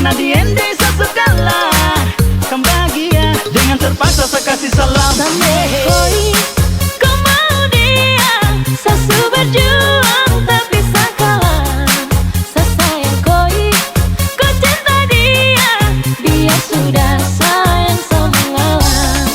karena dia desa segala. Kan bahagia dengan terpaksa saya kasih salam. Koi, kau mau dia, sasu berjuang tak bisa kalah. Sesayang koi, kau cinta dia, dia sudah sayang sama ngalah.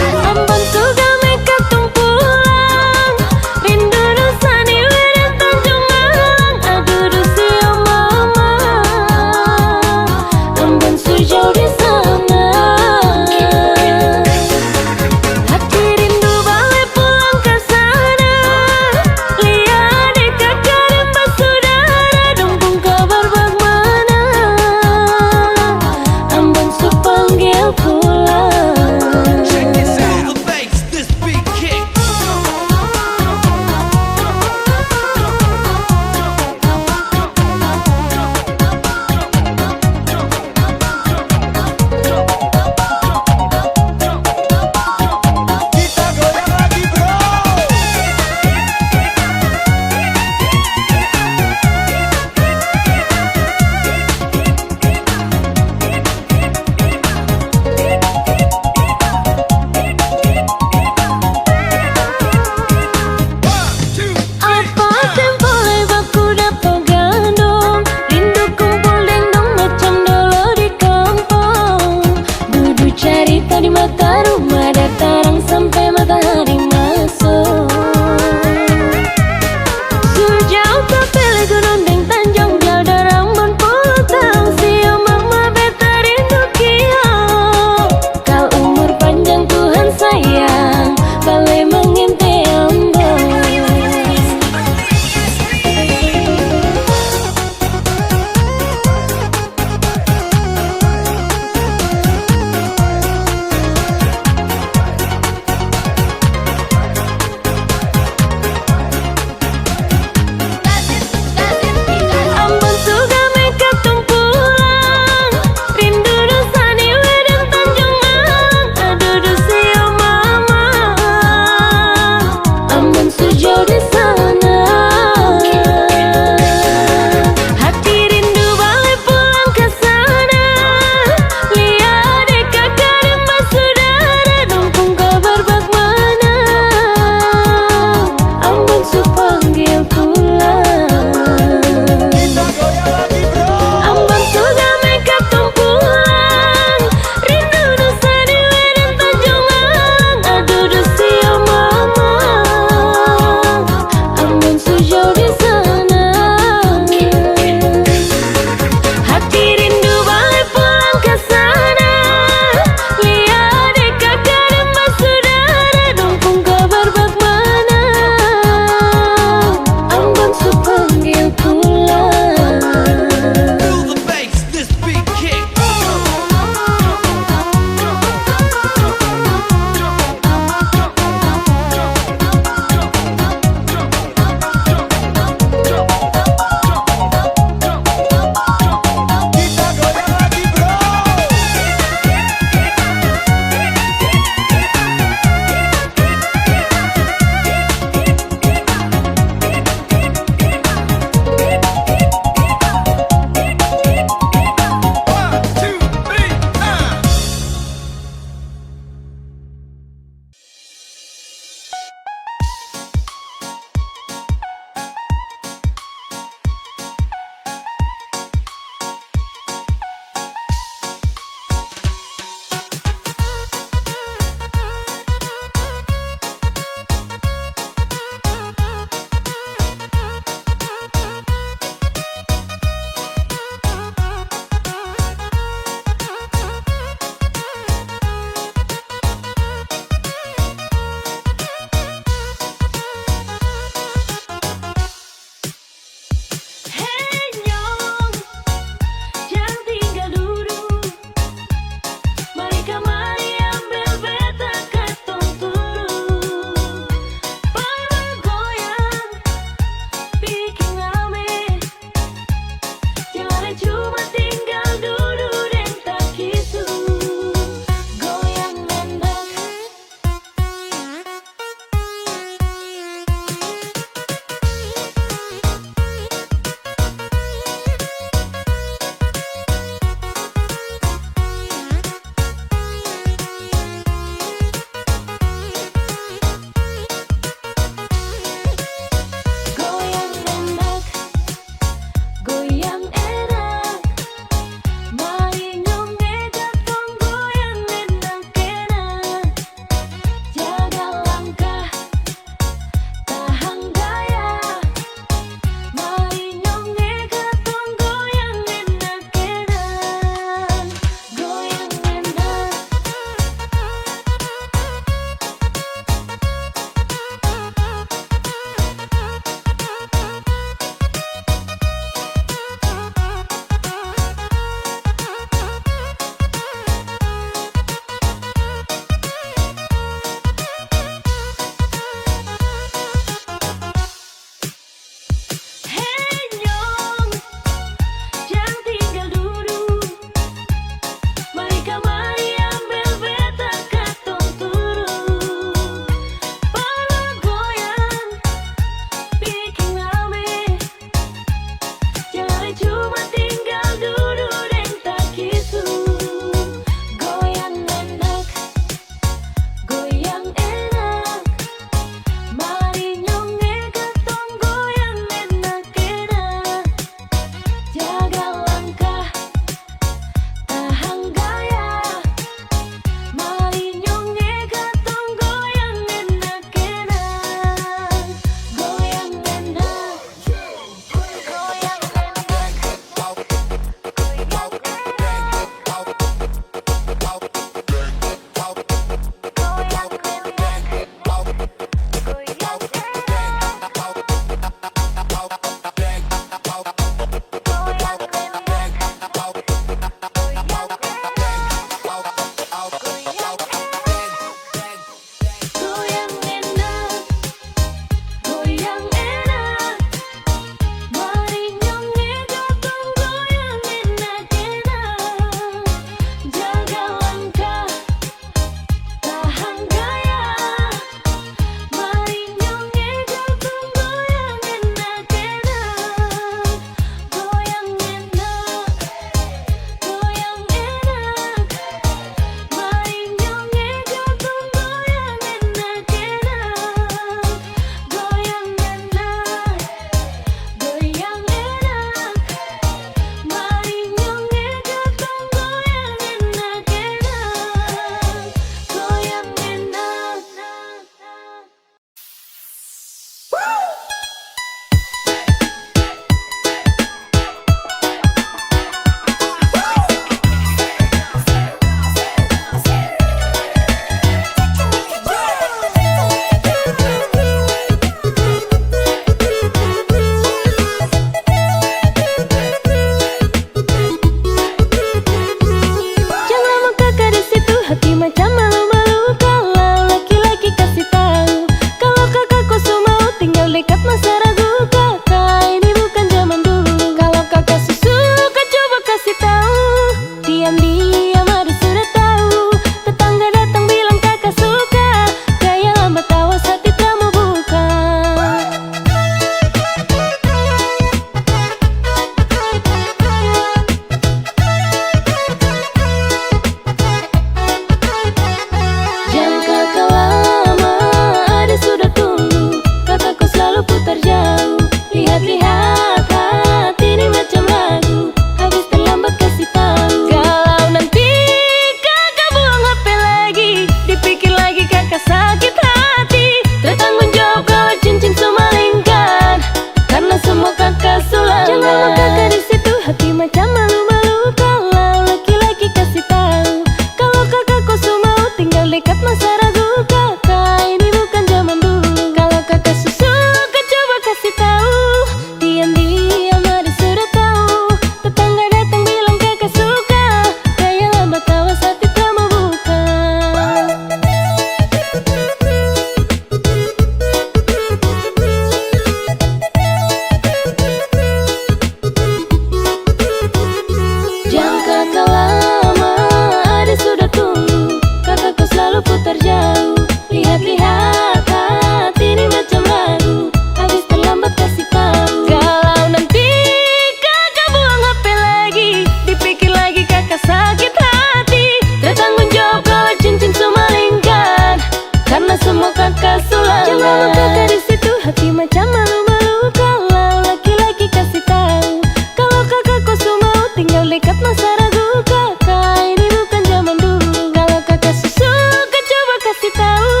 Coba buka di situ, hati macam malu-malu kalau laki-laki kasih tahu. Kalau kakak kau mau tinggal dekat masa ragu, kakak ini bukan zaman dulu. Kalau kakak suka coba kasih tahu,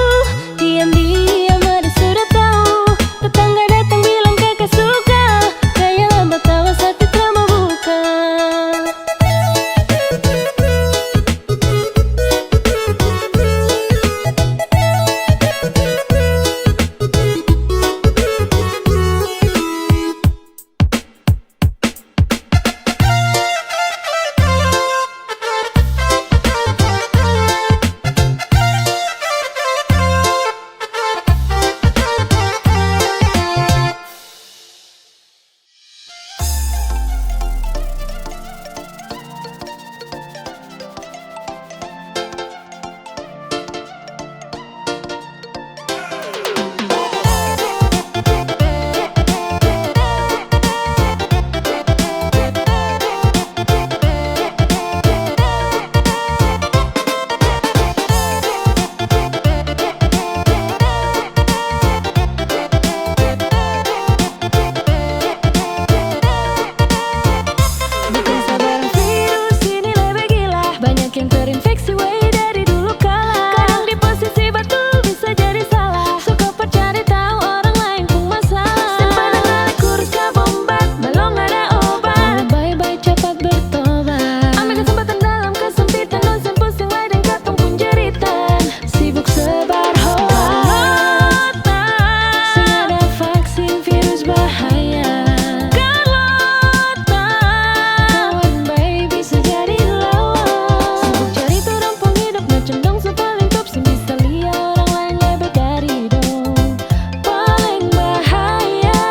diam-diam ada sudah tahu. Tetangga datang bilang kakak suka, kayak lambat tawa saat drama buka. Yang terinfeksi way dari dulu kala. Kadang di posisi batu bisa jadi salah. Suka percari tahu orang lain pun masalah. Simpanan narik kurus gak bombat, belum ada obat. Bye-bye cepat bertobat. Ambil kesempatan dalam kesempitan, dosen pusing lain dan katong pun jeritan. Sibuk sebar hoax, sing ada vaksin virus bahaya. Kawan bayi bisa jadi lawan. Cendong sepaling top, sing bisa lihat orang lain lebih dari dong. Paling bahaya,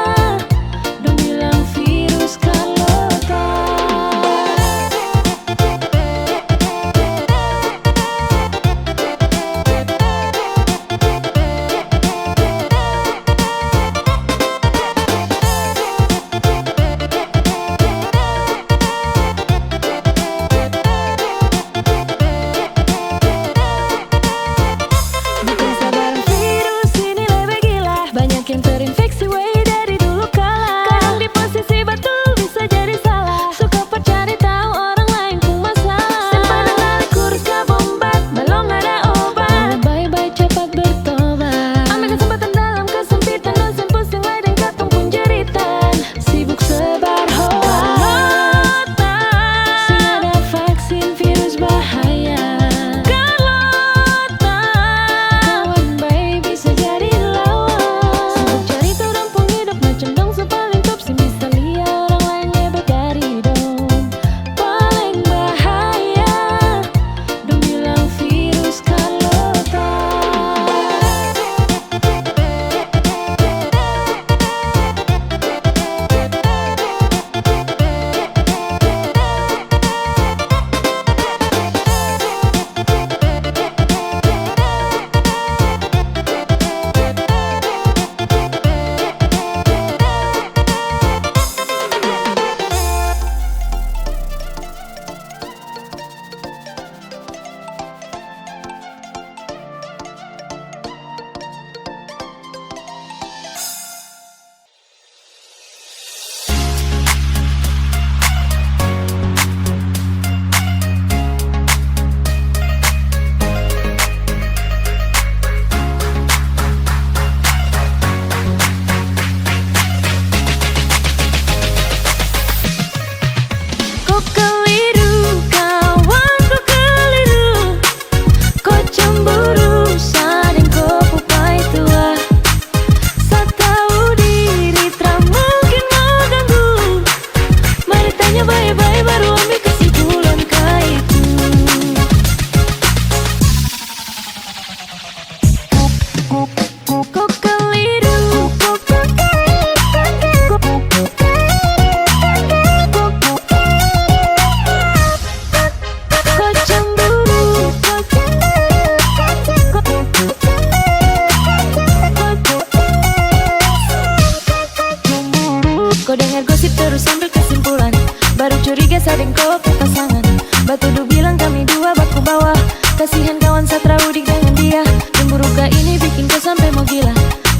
dong bilang virus kalau yang terinfeksi way dari dulu kala. Kadang di posisi batu bisa jadi salah. Suka percari tahu orang lain pun masalah. Simpanan narik kurus gak bombat, belum ada obat. Bye-bye cepat bertobat. Ambil kesempatan dalam kesempitan, dosen pusing lain dan katong pun jeritan. Sibuk sebar hoax, sing ada vaksin virus bahaya. Kawan bayi bisa jadi lawan. Cendong sepaling top, sing bisa lihat orang lain lebih dari dong. Paling bahaya, dong bilang virus kalau curiga sadeng kau ke pasangan. Batu du bilang kami dua baku bawah. Kasihan kawan Satra udik dengan dia. Cemburu ini bikin kau sampai mau gila.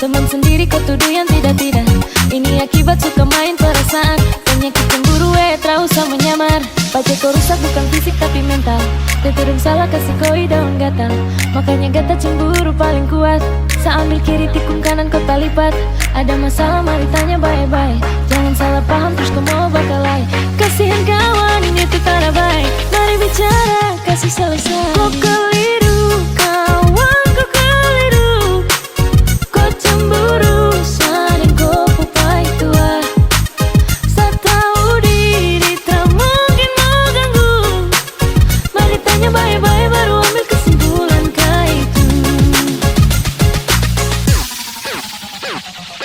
Teman sendiri kau tuduh yang tidak-tidak. Ini akibat suka main perasaan. Penyakit cemburu terus sama menyamar. Pacar kau rusak bukan fisik tapi mental. Terturun salah kasih koi daun gatal. Makanya gata cemburu paling kuat. Saya ambil kiri tikung kanan kau talipat. Ada masalah mari tanya baik-baik. Jangan salah paham terus kau mau bakalai. Kasihan kawan itu tak baik. Mari bicara kasih selesai. Kau keliru kawan kau keliru. Kau cemburu saling kau pupai tua. Saya tahu diri tak mungkin mau ganggu. Mari tanya baik-baik baru ambil kesimpulan kah itu.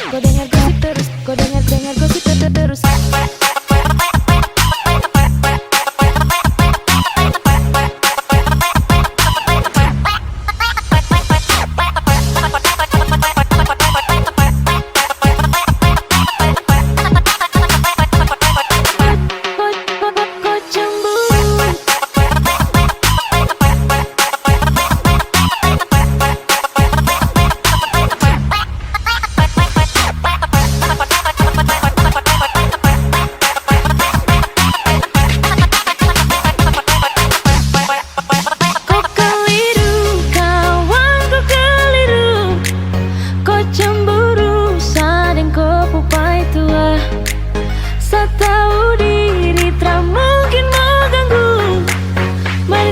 Kau dengar gosip terus, kau dengar gosip terus.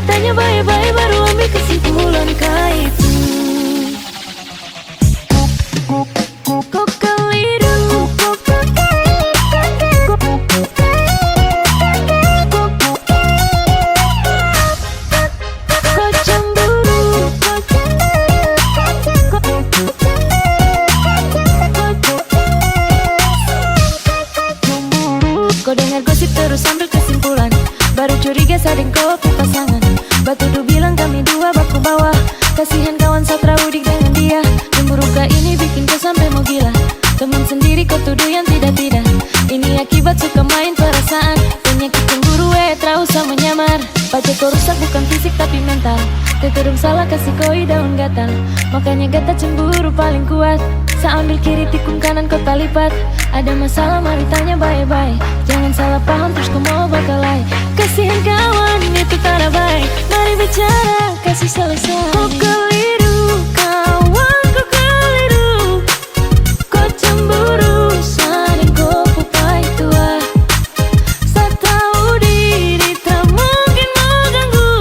Tanya baik-baik baru ambil kesimpulan kah itu. Kau keliru. Kau cemburu. Kau dengar gosip terus ambil kesimpulan. Baru curiga sading kau pasangan. Batu du bilang kami dua baku bawah. Kasihan kawan Satra udik dengan dia. Cemburu kah ini bikin kau sampai mau gila. Teman sendiri kau tuduh yang tidak-tidak. Ini akibat suka main perasaan. Penyakit cemburu terus sama menyamar. Pacar kau rusak bukan fisik tapi mental. Tertuduh salah kasih koi daun gatal. Makanya gata cemburu paling kuat. Saya ambil kiri tikung kanan kau talipat. Ada masalah mari tanya baik-baik. Jangan salah paham terus kau mau bakalai. Kasihan kawan itu tak baik. Mari bicara kasih selesai. Kau keliru kawan kau keliru. Kau cemburu saling kau pupai tua. Saya tahu diri tak mungkin mau ganggu.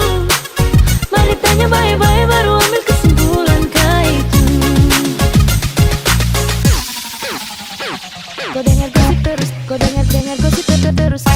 Mari tanya baik-baik baru ambil kesimpulan kah itu. Kau dengar gosip terus, kau dengar gosip terus.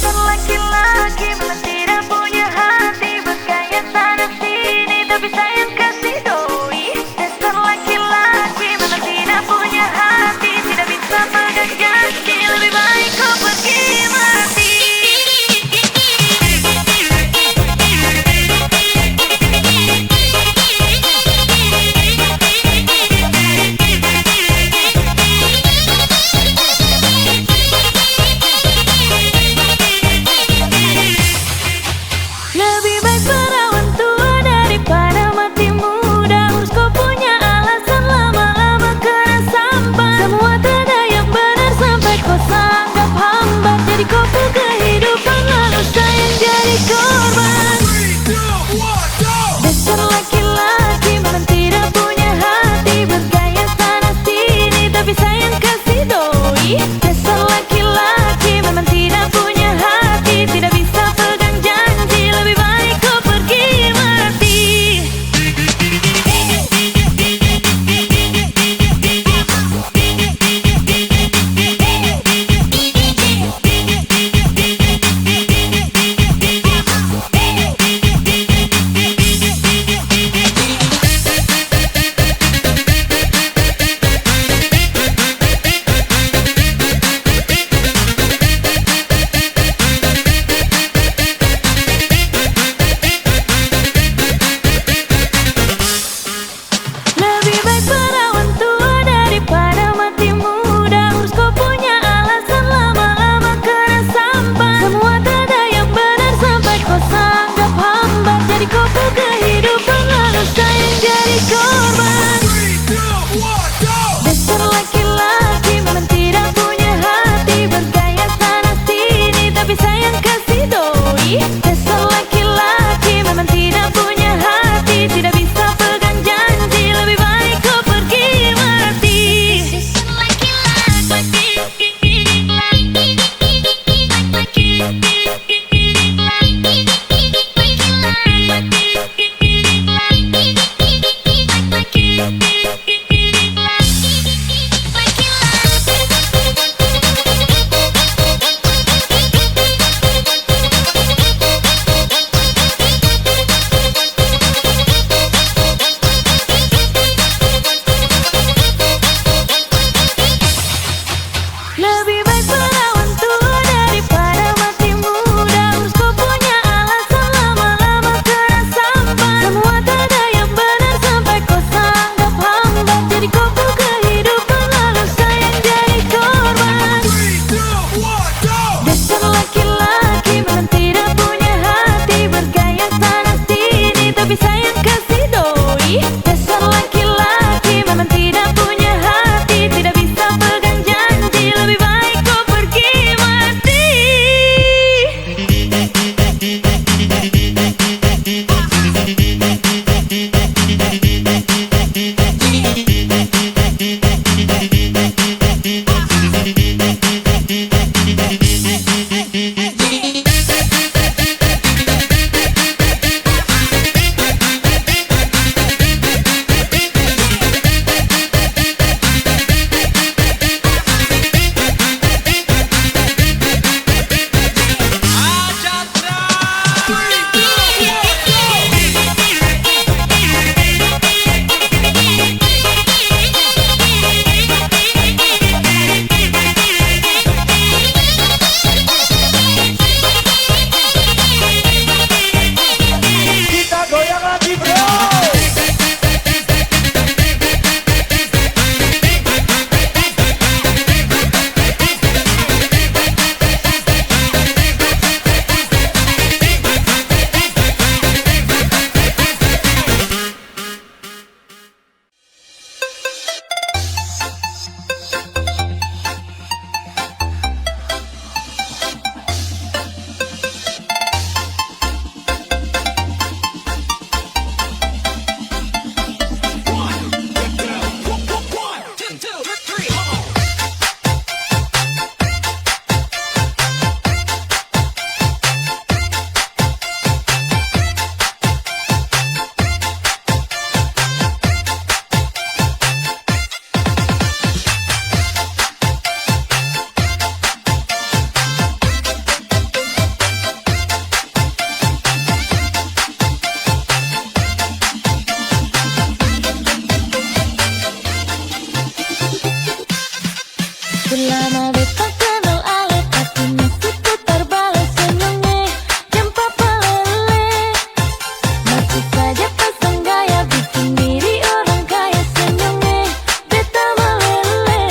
Laki-laki memang tidak punya hati. Bergaya sana sini tapi sayang kasih doi. Dasar laki-laki memang tidak punya hati. Tidak bisa pegang janji. Lebih baik kau pergi mati. Lebih baik perawan tua daripada mati muda. Urus kau punya alasan lama-lama kena sampan. Semua tak ada yang benar sampai kau sanggap hamba. Jadi kau pun kehidupan lalu sayang jadi korban. Dasar laki-laki memang tidak punya hati. Bergaya sana sini tapi sayang kasih doi. Dasar laki-laki memang tidak punya hati. Tidak bisa pegang janji. Lebih baik kau pergi mati. Selama beta kenal ale, tapi masih putar balik senyumnya. Jam papa lele, masih saja pasang gaya, bikin diri orang kaya senyumnya. Beta melele,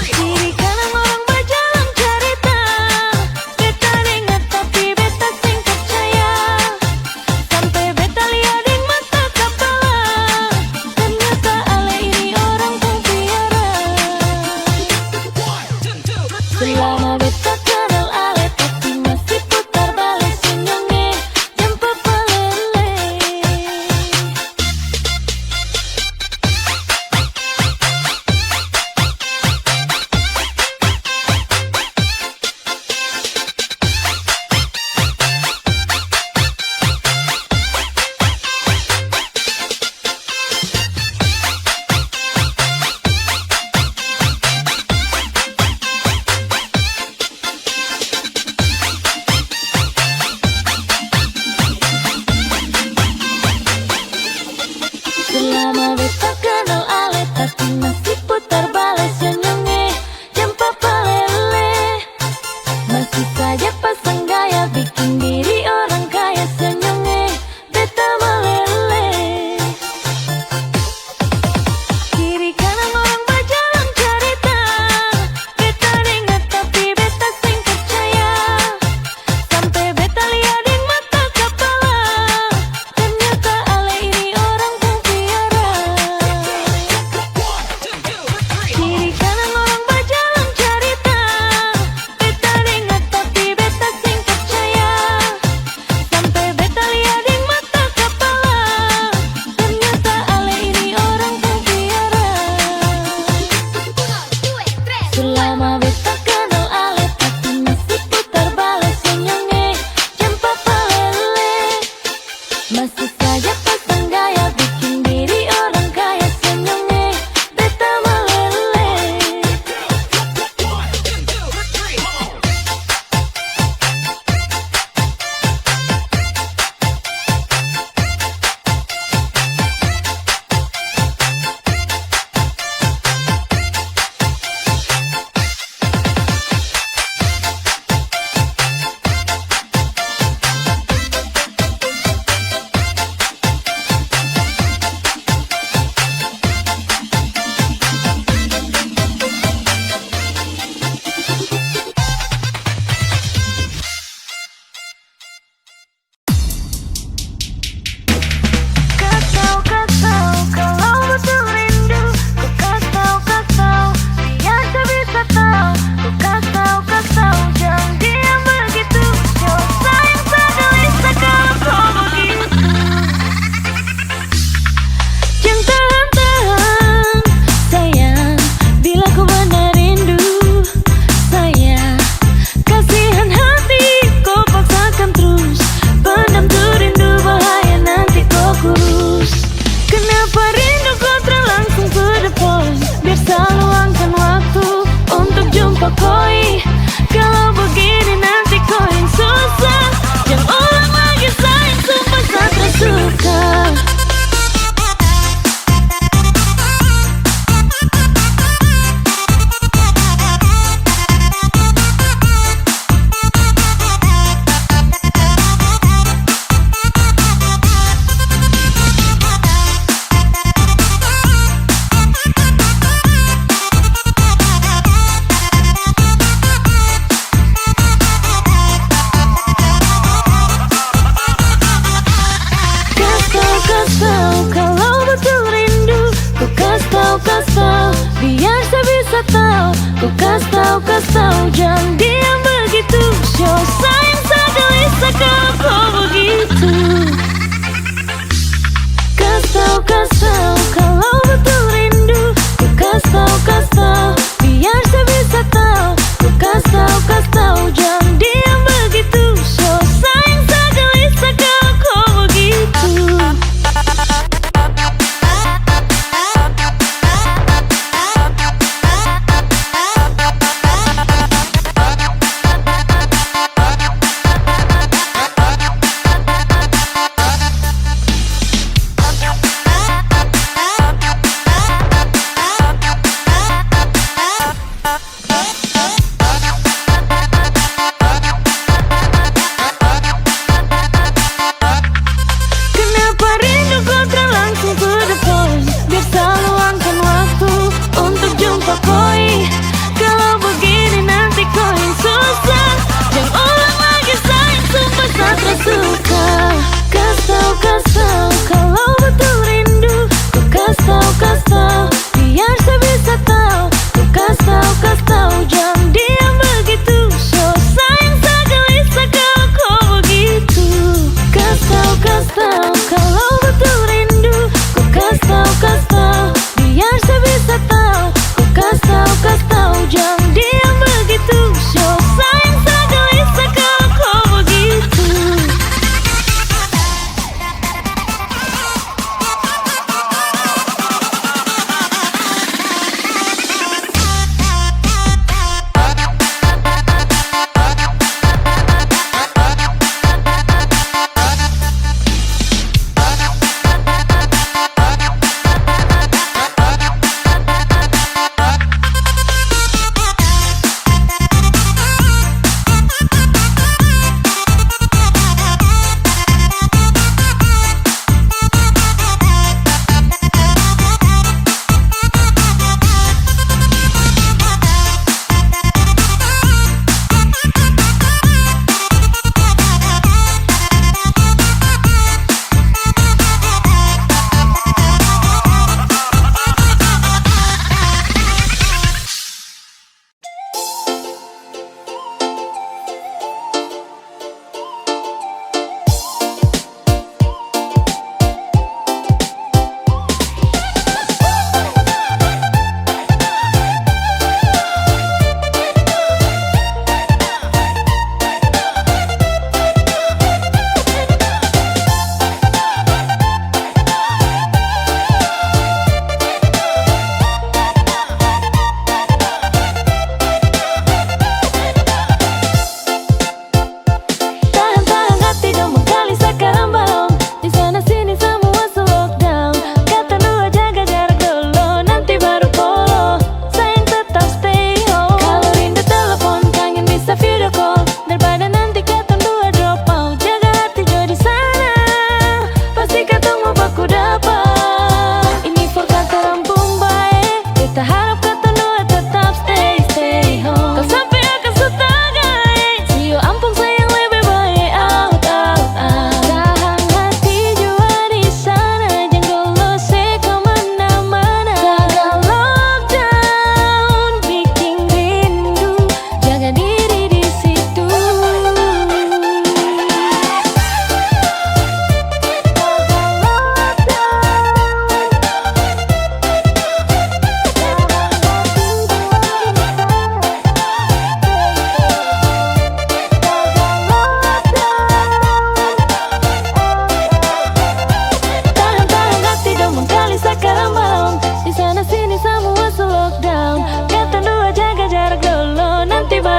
kiri kanan orang berjalan cerita. Beta dengar tapi beta sing percaya. Sampai beta lihat di mata kepala, ternyata ale ini orang kong piara. Selama beta kenal ale, tapi masih putar balik senyumnya. Jam papa lele. Selama beta kenal ale, tapi masih putar balik senyumnya. Jam papa lele, masih saja pasang gaya, bikin diri orang kaya senyumnya. Beta melele, kiri kanan orang berjalan cerita. Beta dengar tapi beta sing percaya. Sampai beta lihat di mata kepala, ternyata ale ini orang kong piara. Kiri kanan orang berjalan cerita. Beta dengar tapi beta sing percaya. Sampai beta lihat di mata kepala, ternyata ale ini orang kong piara. Selama beta kenal ale, tapi masih putar balik senyumnya. Jam papa lele, masih saja pasang gaya, bikin diri orang kaya senyumnya. Beta melele. Kau tahu kalau betul rindu. Ku kau tahu biar tak bisa tahu. Ku kau tahu jangan diam begitu. Jauh sayang tak gelisah kalau kau begitu. Jangan tahan-tahan sayang, bila ku benar rindu. Sayang, kasihan hati kau paksakan terus. Pendam tuh rindu, bahaya nanti kau kurus. Kenapa rindu kau terlangsung ke depan? Biar selalu luangkan waktu untuk jumpa koi. Kalau begini nanti kau yang susah. Jangan ulang lagi sayang, sumpah saya tersuka. Kasih tahu kalau betul rindu. Ku kasih tahu biar saya bisa tahu. Ku kasih tahu jangan diam begitu. Show sayang tak gelisah kalau kau begitu. Kasih tahu kalau betul rindu. Ku kasih tahu biar saya bisa tahu. Ku kasih tahu jangan diam begitu. Show sayang tak gelisah kalau kau begitu.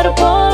terpuruk.